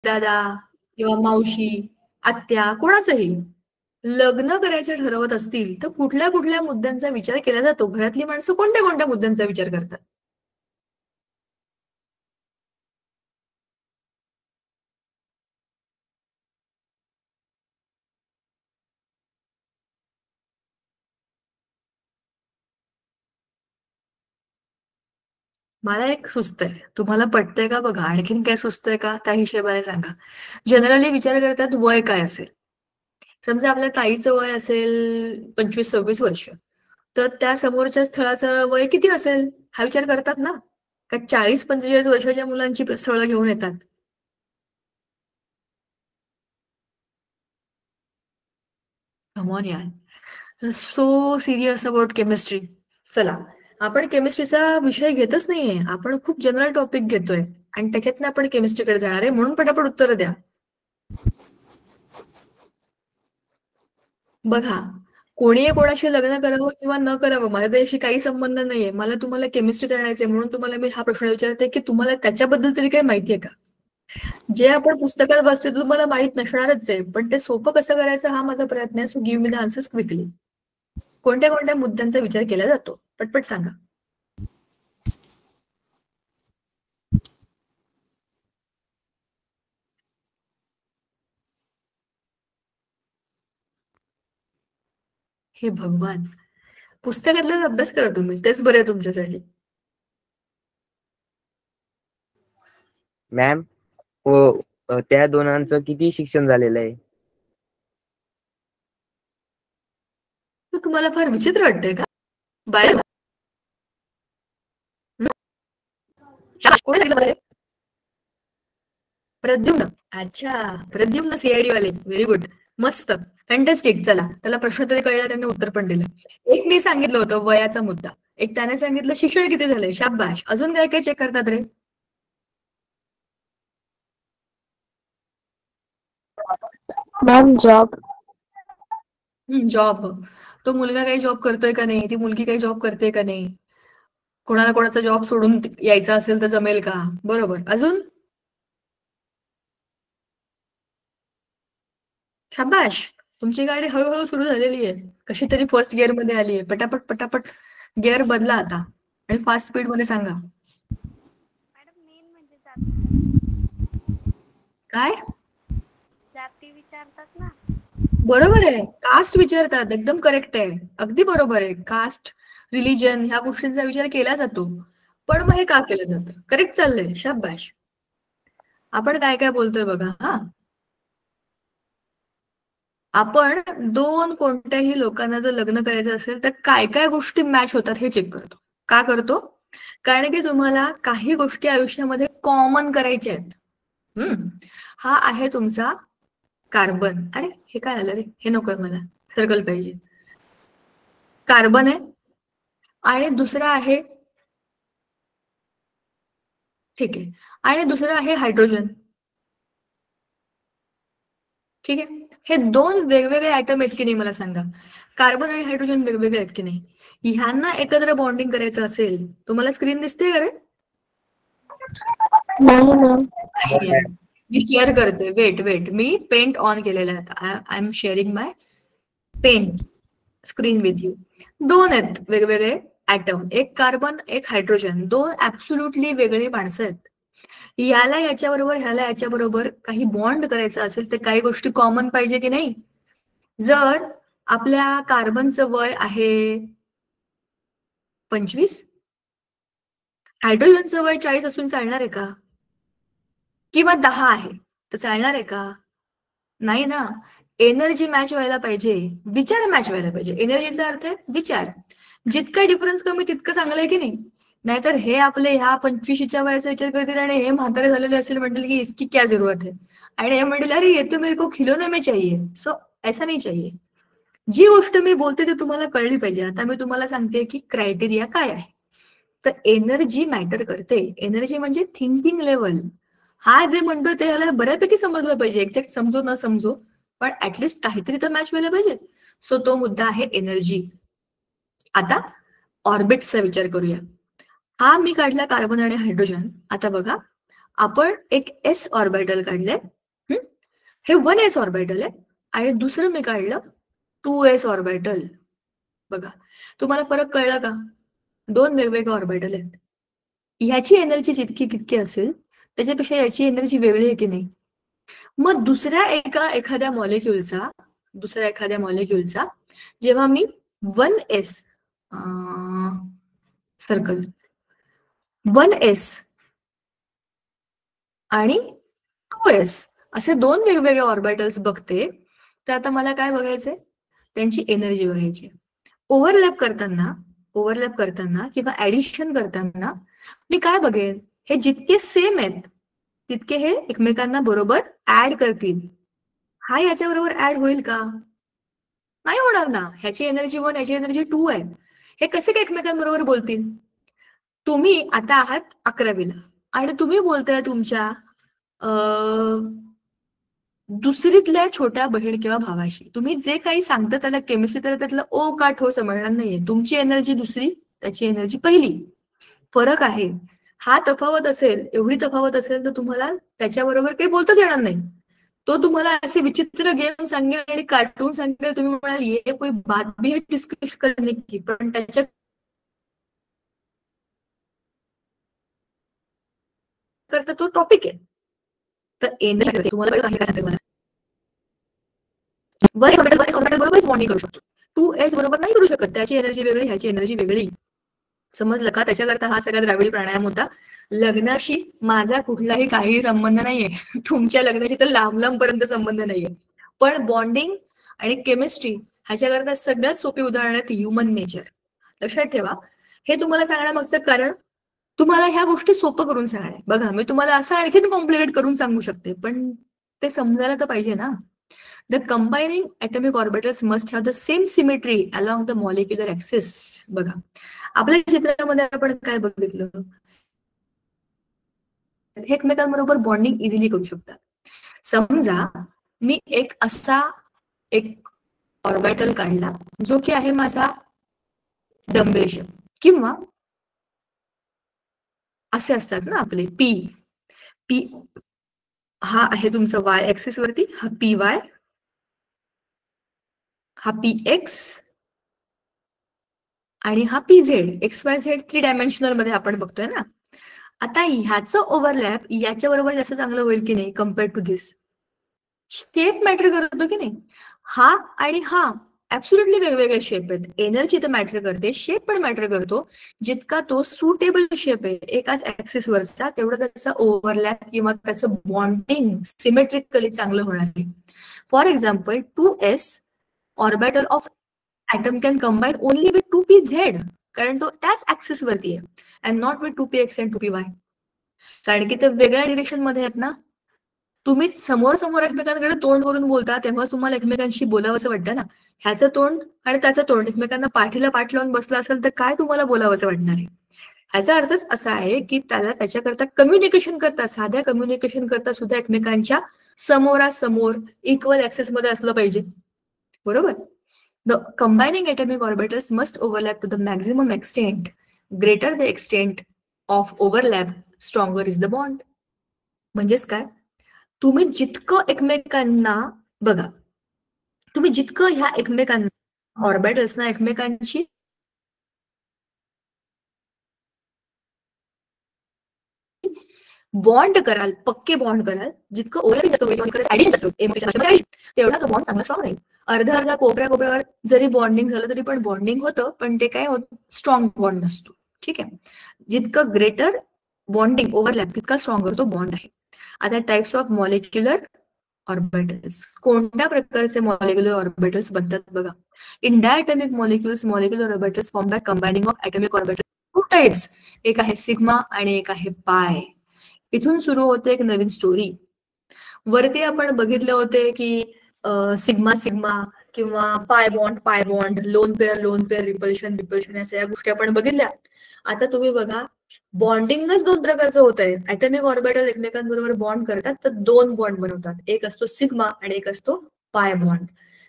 दादा किंवा मावशी, आत्या, कोणाचंही लग्न करायचं ठरवत असतील तर कुठल्या कुठल्या मुद्द्यांचा विचार केला जातो? घरातली माणसं कोणत्या कोणत्या मुद्द्यांचा विचार करतात? मला एक सुचतंय, तुम्हाला पटतंय का बघा, आणखीन काय सुचतंय का त्या हिशोबाने सांगा. जनरली विचार करतात वय काय असेल. समजा आपल्या ताईचं वय असेल 25-26 वर्ष, तर त्या समोरच्या स्थळाचं वय किती असेल हा विचार करतात ना. का 40-45 वर्षाच्या मुलांची स्थळं घेऊन येतात? कमॉन यार, सो सिरियस अबाउट केमिस्ट्री. चला, आपण केमिस्ट्रीचा विषय घेतच नाहीये, आपण खूप जनरल टॉपिक घेतोय आणि त्याच्यातनं आपण केमिस्ट्रीकडे जाणार आहे, म्हणून पटापट उत्तर द्या. बघा, कोणीही कोणाशी लग्न करावं किंवा न करावं माझा त्याशी काही संबंध नाहीये. मला तुम्हाला केमिस्ट्री जाणायचंय म्हणून तुम्हाला मी हा प्रश्न विचारते की तुम्हाला त्याच्याबद्दल तरी काही माहितीये का? जे आपण पुस्तकात वाचतो तुम्हाला माहित नसणारच आहे, पण ते सोपं कसं करायचं हा माझा प्रयत्न आहे. So give me the answers quickly. कोणत्या कोणत्या मुद्द्यांचा विचार केला जातो? पटपट सांगा. हे भगवान, पुस्तकातलाच अभ्यास करा तुम्ही, तेच बरे तुमच्यासाठी. मॅम, त्या दोनांचं किती शिक्षण झालेलं आहे? तुम्हाला फार विचित्र वाटतंय का? बाहेर कोणी सांगितलं मला? प्रद्युम्न. अच्छा, प्रद्युम्न सीआयडी वाले. व्हेरी गुड, मस्त, फॅन्टॅस्टिक. चला, त्याला प्रश्न तरी कळला, त्यांनी उत्तर पण दिलं. एक मी सांगितलं होतं वयाचा मुद्दा, एक त्याने सांगितलं शिक्षण किती झालंय. शाबाश. अजून काय काय चेक करतात रे? Ma'am job. जॉब. तो मुलगा काही जॉब करतोय का नाही, ती मुलगी काही जॉब करते का नाही, कोणाला कोणाचा जॉब सोडून यायचा असेल तर जमेल का? बरोबर. अजून? शाबाश, तुमची गाडी हळूहळू सुरू झालेली आहे, कशी तरी फर्स्ट गिअर मध्ये आली आहे. पटापट पटापट गिअर बदला आता आणि फास्ट स्पीड मध्ये सांगा. मॅडम मेन म्हणजे जाती. काय जाती विचारतात ना. बरोबर आहे, कास्ट विचारतात, एकदम करेक्ट आहे, अगदी बरोबर आहे. कास्ट, रिलीजन ह्या गोष्टींचा विचार केला जातो, पण मग हे का केलं जातं? करेक्ट चाललंय, शाबाश. आपण काय काय बोलतोय बघा. हा, आपण दोन कोणत्याही लोकांना जर लग्न करायचं असेल तर काय काय गोष्टी मॅच होतात हे चेक करतो. का करतो? कारण की तुम्हाला काही गोष्टी आयुष्यामध्ये कॉमन करायच्या आहेत. हा आहे तुमचा कार्बन. अरे हे काय आलं रे, हे नकोय मला, सर्कल पाहिजे. कार्बन आहे आणि दुसरा आहे, ठीक आहे, आणि दुसरं आहे हायड्रोजन. ठीक आहे, हे दोन वेगवेगळे ऍटम आहेत की नाही मला सांगा. कार्बन आणि हायड्रोजन वेगवेगळे आहेत की नाही? ह्यांना एकत्र बॉन्डिंग करायचं असेल, तुम्हाला स्क्रीन दिसते का रे? नाही मॅम. मी शेअर करते, वेट वेट, मी पेंट ऑन केलेला आहे. I am sharing my paint screen with you. दोन आहेत वेगवेगळे ऍटम, एक कार्बन एक हायड्रोजन, दोन ऍब्सोल्युटली वेगळी माणसं आहेत. याला याच्याबरोबर ह्याला याच्याबरोबर काही बॉन्ड करायचं असेल तर काही गोष्टी कॉमन पाहिजे की नाही? जर आपल्या कार्बनचं वय आहे 25, हायड्रोजनचं वय 40 असून चालणार आहे का? किंवा 10 आहे तर चालणार आहे का? नाही ना. एनर्जी मॅच व्हायला पाहिजे, विचार मॅच व्हायला पाहिजे. एनर्जीचा अर्थ आहे विचार. जितका डिफरन्स कमी तितकं चांगलं आहे की नाही? नाहीतर हे आपले ह्या 25च्या वयाचा विचार करतील आणि हे म्हातारे झालेले असेल म्हणतील की इसकी क्या जरूरत है, आणि हे म्हणतील अरे ये तो मेरे को खिलौने में चाहिए. सो ऐसा नहीं चाहिए. जी गोष्ट मी बोलते ती तुम्हाला कळली पाहिजे. आता मी तुम्हाला सांगते की क्रायटेरिया काय आहे. तर एनर्जी मॅटर करते. एनर्जी म्हणजे थिंकिंग लेवल. हा जे म्हणतोय ते याला बऱ्यापैकी समजलं पाहिजे, एक्झॅक्ट समजो न समजो, पण ऍटलिस्ट काहीतरी तर मॅच व्हायला पाहिजे. सो तो मुद्दा आहे एनर्जी. आता ऑर्बिट्सचा विचार करूया. हा मी काढला कार्बन आणि हायड्रोजन. आता बघा, आपण एक s ऑर्बिटल काढलंय, हे 1s ऑर्बिटल आहे आणि दुसरं मी काढलं 2s ऑर्बिटल. बघा तुम्हाला फरक कळला का? दोन वेगवेगळे ऑर्बिटल आहेत. ह्याची एनर्जी जितकी कितकी असेल त्याच्यापेक्षा याची एनर्जी वेगळी आहे की नाही? मग दुसऱ्या एखाद्या मॉलिक्युलचा जेव्हा मी 1s सर्कल 1s आणि 2s असे दोन वेगवेगळे ऑर्बिटल्स बघते, तर आता मला काय बघायचंय? त्यांची एनर्जी बघायची. ओव्हरलॅप करताना किंवा ऍडिशन करताना मी काय बघेन? हे जितके सेम आहेत तितके हे एकमेकांना बरोबर ऍड करतील. हा याच्या बरोबर ऍड होईल का? नाही होणार ना. ह्याची एनर्जी 1, ह्याची एनर्जी 2 आहे. हे कसे काय एकमेकांबरोबर बोलतील? तुम्ही आता आहात 11वीला आणि तुम्ही बोलताय तुमच्या दुसरीतल्या छोट्या बहीण किंवा भावाशी. तुम्ही जे काही सांगता त्याला केमिस्ट्री तर त्यातलं ओ का ठो समजणार नाहीये. तुमची एनर्जी दुसरी, त्याची एनर्जी पहिली. फरक आहे. हा तफावत असेल, एवढी तफावत असेल तर तुम्हाला त्याच्याबरोबर काही बोलताच येणार नाही. तो तुम्हाला असे विचित्र गेम सांगेल आणि कार्टून सांगेल, तुम्ही म्हणाल ये कोई बात भी है डिस्कस करने की, पण त्याच्या करता तो टॉपिक आहे. तर एनर्जी तुम्हाला काय सांगते मला? 1s ऑर्बिटल बरोबरच बॉन्डिंग करू शकतो. 2s बरोबर नाही करू शकत. त्याची एनर्जी वेगळी, ह्याची एनर्जी वेगळी. समजलं का? त्याच्याकरता हा सगळा द्राविडी प्राणायाम होता. लग्नाशी माझा कुठलाही काही संबंध नाहीये. तुमच्या लग्नाशी तर लांब पर्यंत संबंध नाहीये. पण बॉन्डिंग आणि केमिस्ट्री ह्याच्याकरता सगळ्यात सोपी उदाहरण आहेत ह्युमन नेचर. लक्षात ठेवा. हे तुम्हाला सांगण्यामागचं कारण तुम्हाला ह्या गोष्टी सोपं करून सांगणे. बघा मी तुम्हाला असं आणखीन कॉम्प्लिकेट करून सांगू शकते, पण ते समजायला तर पाहिजे ना. The combining atomic orbitals must have the same symmetry along the molecular axis. बघा आपल्या चित्रामध्ये आपण काय बघितलं? हे एकमेकांबरोबर बॉन्डिंग इझिली करू शकतात. समजा मी एक ऑर्बिटल काढला जो की आहे माझा डंबेल शेप, किंवा असे असतात ना आपले पी हा आहे तुमचा वाय ऍक्सिस वरती, हा पी वाय, हा पी एक्स आणि हा P Z. X Y Z 3 dimensional मध्ये आपण बघतोय ना. आता ह्याचं ओव्हरलॅप याच्या बरोबर जास्त चांगलं होईल की नाही compared to this? Shape matter करतो की नाही? हा आणि हा ऍब्सोल्युटली वेगवेगळे शेप आहेत. एनर्जी तर मॅटर करते, शेप पण मॅटर करतो. जितका तो सुटेबल शेप आहे एकाच ऍक्सिस वरचा, तेवढं त्याचा ओव्हरलॅप किंवा त्याचं बॉन्डिंग सिमेट्रिकली चांगलं होणार आहे. For example 2s orbital of atom can combine only with 2pz, कारण तो त्याच ऍक्सिस वरती आहे, and not with 2px and 2py. कारण की ते वेगळ्या डिरेक्शन मध्ये आहेत ना. तुम्ही समोर एकमेकांकडे तोंड करून बोलता तेव्हा तुम्हाला एकमेकांशी बोलावंसं वाटतं ना. ह्याचं तोंड आणि त्याचं तोंड एकमेकांना पाठीला पाठ लावून बसलं असेल तर काय तुम्हाला बोलावंसं वाटणार आहे? ह्याचा अर्थच असा आहे की त्याच्याकरता कम्युनिकेशन करता, साध्या कम्युनिकेशन करता सुद्धा एकमेकांच्या समोरासमोर इक्वल ऍक्सेस मध्ये असलं पाहिजे. बरोबर? The combining atomic orbitals must overlap to the maximum extent. Greater the extent of overlap, stronger is the bond. म्हणजेच काय? तुम्ही जितकं एकमेकांना बघा, तुम्ही जितकं ह्या एकमेकांना ऑर्बिटल्सना एकमेकांची बॉन्ड कराल, पक्के बॉन्ड कराल, जितकं ओव्हरलॅपिंग असतं तेवढा तो बॉन्ड चांगला स्ट्रॉंग राहील. अर्धा कोपऱ्यावर जरी बॉन्डिंग झालं तरी पण बॉन्डिंग होतं, पण ते काय होत स्ट्रॉंग बॉन्ड नसतो. ठीक आहे. जितकं ग्रेटर बॉन्डिंग ओव्हरलॅप तितका स्ट्रॉंगर तो बॉन्ड आहे. आता टाइप्स ऑफ मॉलिक्युलर ऑर्बिटल्स. कोणत्या प्रकारचे मॉलिक्युलर ऑर्बिटल्स बनतात बघा. In diatomic molecular orbitals form by combining of atomic orbitals. 2 types, एक आहे सिग्मा आणि एक आहे पाय. इथून सुरू होते एक नवीन स्टोरी. वरती आपण बघितले होते की सिग्मा किंवा pi bond, lone pair, repulsion अशा या गोष्टी आपण बघितल्या. आता तुम्ही बघा बॉन्डिंगच 2 प्रकारचं होत आहे. ॲटॉमिक ऑर्बिटल एकमेकांबरोबर बॉन्ड करतात तर 2 बॉन्ड बनवतात. एक असतो सिग्मा आणि एक असतो पाय बॉन्ड.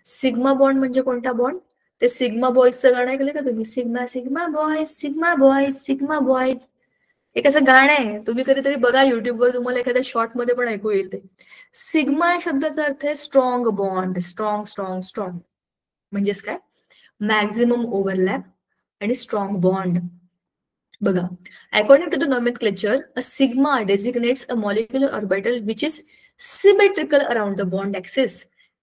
सिग्मा बॉन्ड म्हणजे कोणता बॉन्ड? ते सिग्मा बॉयजचं गाणं ऐकलं का तुम्ही? Sigma boys. एक असं गाणं आहे, तुम्ही कधीतरी बघा युट्यूबवर, तुम्हाला एखाद्या शॉर्ट मध्ये पण ऐकू येईल ते. सिग्मा या शब्दाचा अर्थ आहे strong bond, strong strong strong. म्हणजेच काय? मॅक्झिमम ओव्हरलॅप आणि स्ट्रॉंग बॉन्ड. बघा, according to the nomenclature, a sigma designates a molecular orbital which is symmetrical around the bond axis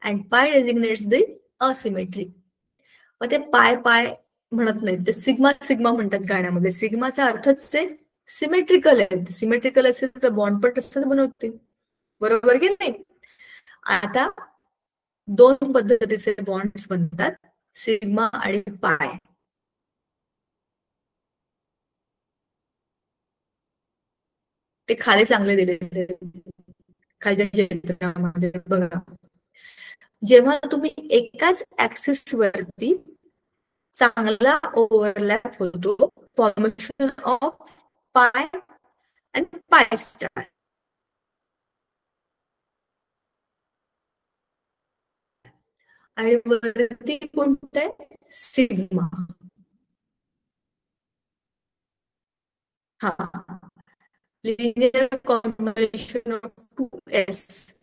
and pi designates the asymmetry. मग ते पाय पाय म्हणत नाहीत, ते सिग्मा सिग्मा म्हणतात गाण्यामध्ये. सिग्माचा अर्थच ते सिमेट्रिकल आहे. सिमेट्रिकल असेल तर बॉन्ड पण तसंच बनवतील, बरोबर की नाही? आता दोन पद्धतीचे बॉन्ड्स बनतात, सिग्मा आणि पाय. ते खाली चांगले दिलेले खालच्या चित्रामध्ये बघा. जेव्हा तुम्ही एकाच ऍक्सिस वरती चांगला ओव्हरलॅप होतो, फॉर्मेशन ऑफ पाय आणि पाय स्टार. आणि वरती कोणतं आहे? सिग्मा. हा, लिनियर कॉम्बिनेशन ऑफ 2s.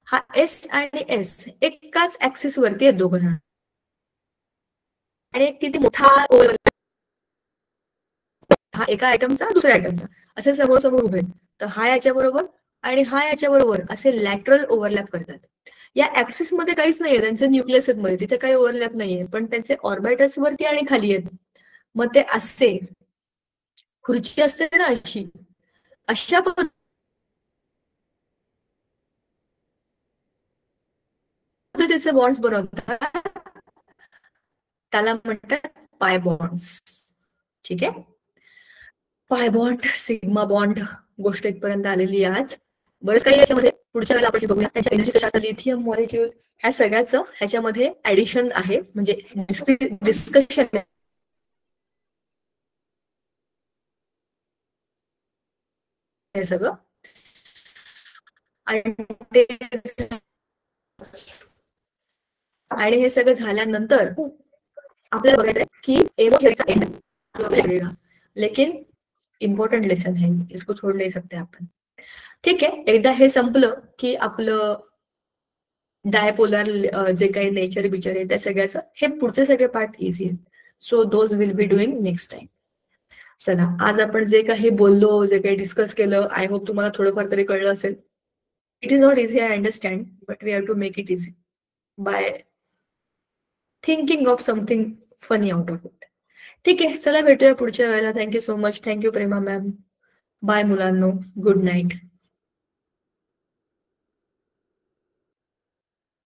हा एस आणि एस एकाच ऍक्सिस वरती आहेत दोघं जण, आणि एक किती मोठा ओव्हरलॅप, हा एका आयटमचा दुसऱ्या आयटमचा असे समोर समोर उभे. तर हा याच्या बरोबर आणि हा याच्या बरोबर असे लॅटरल ओव्हरलॅप करतात. या ऍक्सिस मध्ये काहीच नाहीये, त्यांचे न्यूक्लियस मध्ये तिथे काही ओव्हरलॅप नाहीये, पण त्यांचे ऑर्बिटल्स वरती आणि खाली आहेत. मग ते असे, खुर्ची असते ना अशी, अशा पद्धतीचे बॉन्ड्स बनवतात, त्याला म्हणतात पाय बॉन्ड्स. ठीक आहे, पाय बॉन्ड, सिग्मा बॉन्ड, गोष्ट इथपर्यंत आलेली आहे आज. बरंच काही याच्यामध्ये पुढच्या वेळेला आपण बघूया. त्याच्या एनर्जी कशा असतात, लिथियम मॉलिक्यूल, ह्या सगळ्याचं ह्याच्यामध्ये ऍडिशन आहे, म्हणजे डिस्कशन हे सगळं. आणि हे सगळं झाल्यानंतर आपल्याला बघायचं की एवो थिअरीचा एंड, लेकिन इम्पॉर्टंट लेसन है, इसको छोड़ नहीं सकते आपण. ठीक आहे, एकदा हे संपलं की आपलं डायपोलर जे काही नेचर बिचर आहे त्या सगळ्याचं हे पुढचे सगळे पार्ट इझी आहेत. So those will be doing next time. चला, आज आपण जे काही बोललो, जे काही डिस्कस केलं, आय होप तुम्हाला थोडंफार तरी कळलं असेल. It is not easy, I understand, but we have to make it easy by thinking of something funny out of it. ठीक आहे, चला भेटूया पुढच्या वेळेला. Thank you so much. Thank you Prema ma'am. Bye मुलांनो, गुड नाईट.